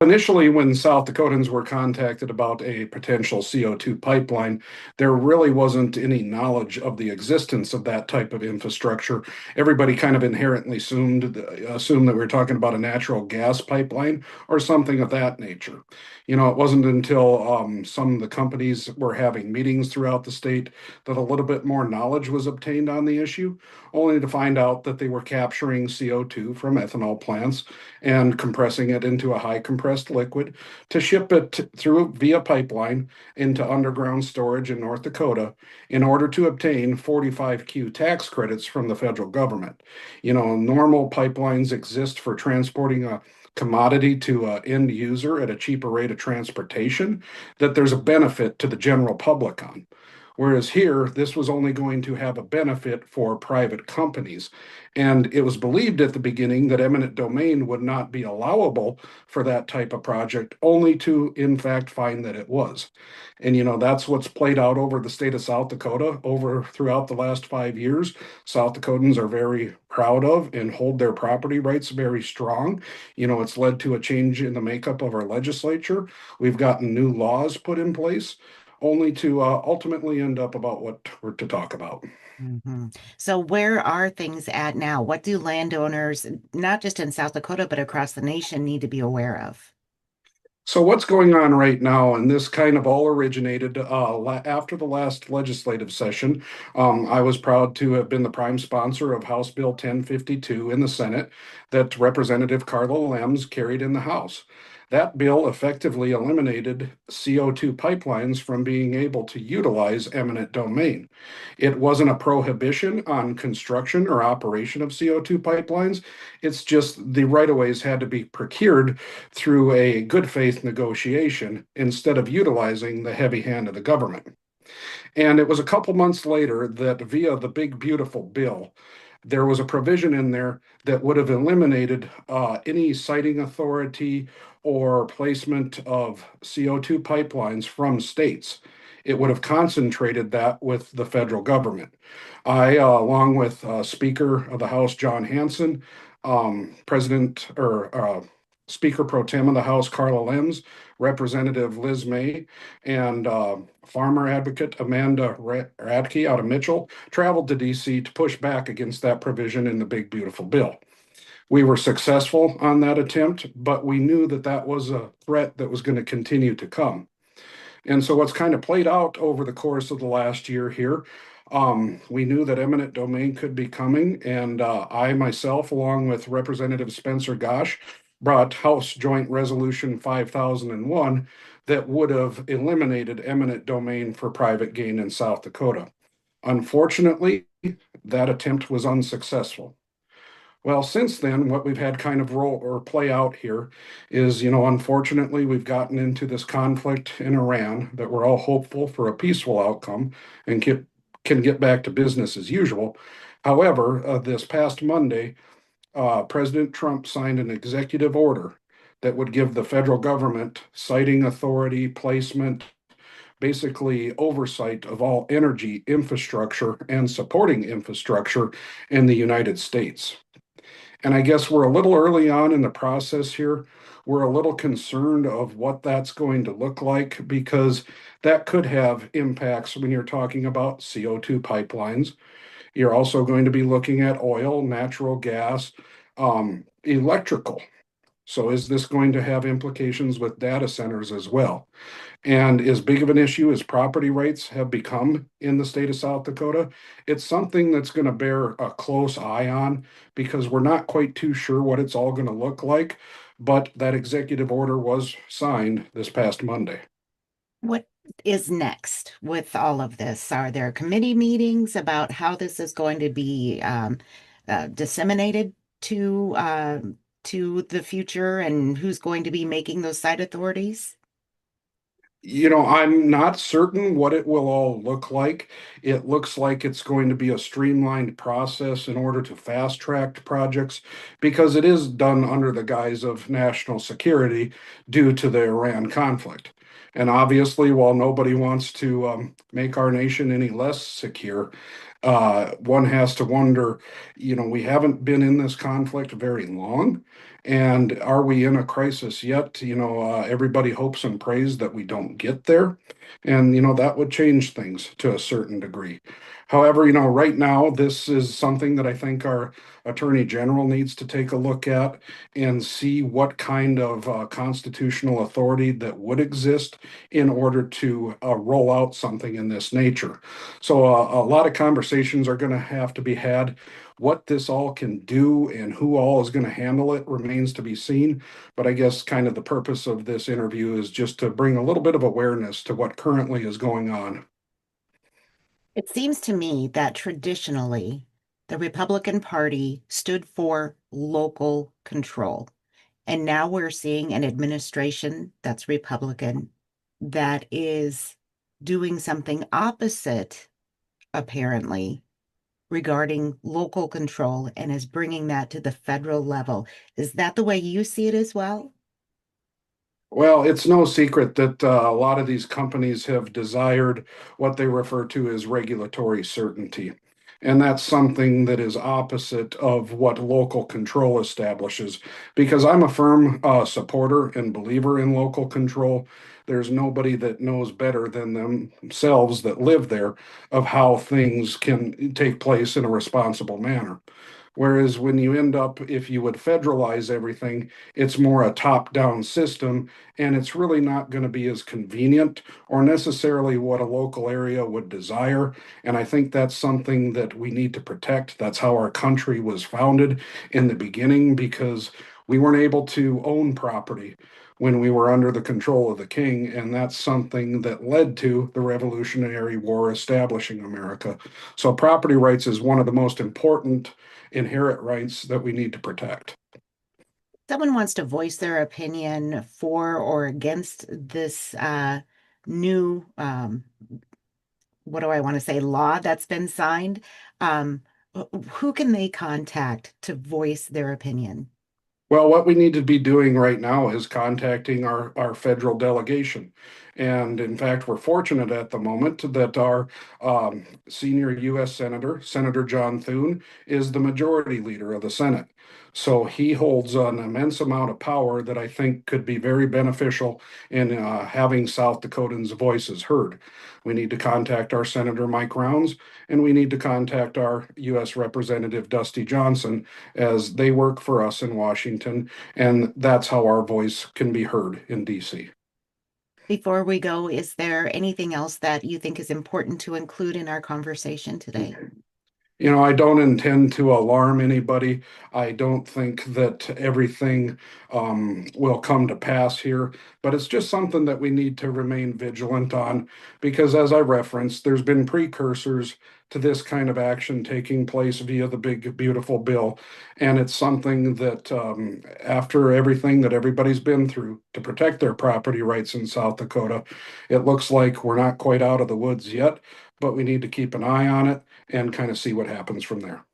Initially, when South Dakotans were contacted about a potential CO2 pipeline, there really wasn't any knowledge of the existence of that type of infrastructure. Everybody kind of inherently assumed that we were talking about a natural gas pipeline or something of that nature. It wasn't until some of the companies were having meetings throughout the state that a little bit more knowledge was obtained on the issue, only to find out that they were capturing CO2 from ethanol plants and compressing it into a high compressed liquid to ship it through via pipeline into underground storage in North Dakota in order to obtain 45Q tax credits from the federal government. Normal pipelines exist for transporting a commodity to an end user at a cheaper rate of transportation that there's a benefit to the general public on. Whereas here, this was only going to have a benefit for private companies. And it was believed at the beginning that eminent domain would not be allowable for that type of project, only to, in fact, find that it was. And, that's what's played out over the state of South Dakota over throughout the last 5 years. South Dakotans are very proud of and hold their property rights very strong. It's led to a change in the makeup of our legislature. We've gotten new laws put in place only to ultimately end up about what we're to talk about. So where are things at now? What do landowners, not just in South Dakota, but across the nation, need to be aware of? So, what's going on right now, and this kind of all originated after the last legislative session. I was proud to have been the prime sponsor of House Bill 1052 in the Senate that Representative Carla Lems carried in the House. That bill effectively eliminated CO2 pipelines from being able to utilize eminent domain. It wasn't a prohibition on construction or operation of CO2 pipelines. It's just the right of ways had to be procured through a good faith negotiation instead of utilizing the heavy hand of the government. And it was a couple months later that via the big beautiful bill, there was a provision in there that would have eliminated any siting authority or placement of CO2 pipelines from states. It would have concentrated that with the federal government. Along with Speaker of the House John Hanson, President or Speaker Pro Tem of the House Carla Lenz, Representative Liz May, and farmer advocate Amanda Radke out of Mitchell traveled to DC to push back against that provision in the big beautiful bill. We were successful on that attempt, but we knew that that was a threat that was going to continue to come. And so what's kind of played out over the course of the last year here, we knew that eminent domain could be coming, and I myself, along with Representative Spencer Gosh, brought House Joint Resolution 5001 that would have eliminated eminent domain for private gain in South Dakota. Unfortunately, that attempt was unsuccessful. Well, since then, what we've had kind of roll or play out here is, unfortunately, we've gotten into this conflict in Iran that we're all hopeful for a peaceful outcome and can get back to business as usual. However, this past Monday, President Trump signed an executive order that would give the federal government siting authority, placement, basically oversight of all energy infrastructure and supporting infrastructure in the United States. And I guess we're a little early on in the process here. We're a little concerned of what that's going to look like because that could have impacts when you're talking about CO2 pipelines. You're also going to be looking at oil, natural gas, electrical. So is this going to have implications with data centers as well? And as big of an issue as property rights have become in the state of South Dakota, it's something that's going to bear a close eye on because we're not quite too sure what it's all going to look like. But that executive order was signed this past Monday. What is next with all of this? Are there committee meetings about how this is going to be disseminated to the future and who's going to be making those site authorities? I'm not certain what it will all look like. It looks like it's going to be a streamlined process in order to fast track projects because it is done under the guise of national security due to the Iran conflict. And obviously, while nobody wants to make our nation any less secure, one has to wonder, we haven't been in this conflict very long. And are we in a crisis yet? Everybody hopes and prays that we don't get there. And, that would change things to a certain degree. However, right now, this is something that I think our Attorney General needs to take a look at and see what kind of constitutional authority that would exist in order to roll out something in this nature. So, a lot of conversations are going to have to be had. What this all can do and who all is going to handle it remains to be seen. But I guess kind of the purpose of this interview is just to bring a little bit of awareness to what currently is going on. It seems to me that traditionally the Republican Party stood for local control. And now we're seeing an administration that's Republican that is doing something opposite, apparently, regarding local control and is bringing that to the federal level. Is that the way you see it as well? Well, it's no secret that a lot of these companies have desired what they refer to as regulatory certainty. And that's something that is opposite of what local control establishes. Because I'm a firm supporter and believer in local control. There's nobody that knows better than themselves that live there of how things can take place in a responsible manner. Whereas when you end up, if you would federalize everything, it's more a top-down system, and it's really not going to be as convenient or necessarily what a local area would desire. And I think that's something that we need to protect. That's how our country was founded in the beginning, because we weren't able to own property when we were under the control of the king. And that's something that led to the Revolutionary War establishing America. So property rights is one of the most important inherent rights that we need to protect. Someone wants to voice their opinion for or against this new, what do I want to say, law that's been signed, um, who can they contact to voice their opinion? Well, what we need to be doing right now is contacting our federal delegation. And in fact, we're fortunate at the moment that our senior U.S. Senator, Senator John Thune, is the majority leader of the Senate. So he holds an immense amount of power that I think could be very beneficial in having South Dakotans' voices heard. We need to contact our Senator Mike Rounds, and we need to contact our U.S. Representative Dusty Johnson, as they work for us in Washington, and that's how our voice can be heard in DC. Before we go, is there anything else that you think is important to include in our conversation today? I don't intend to alarm anybody. I don't think that everything will come to pass here, but it's just something that we need to remain vigilant on because, as I referenced, there's been precursors to this kind of action taking place via the big, beautiful bill. And it's something that, after everything that everybody's been through to protect their property rights in South Dakota, it looks like we're not quite out of the woods yet, but we need to keep an eye on it and kind of see what happens from there.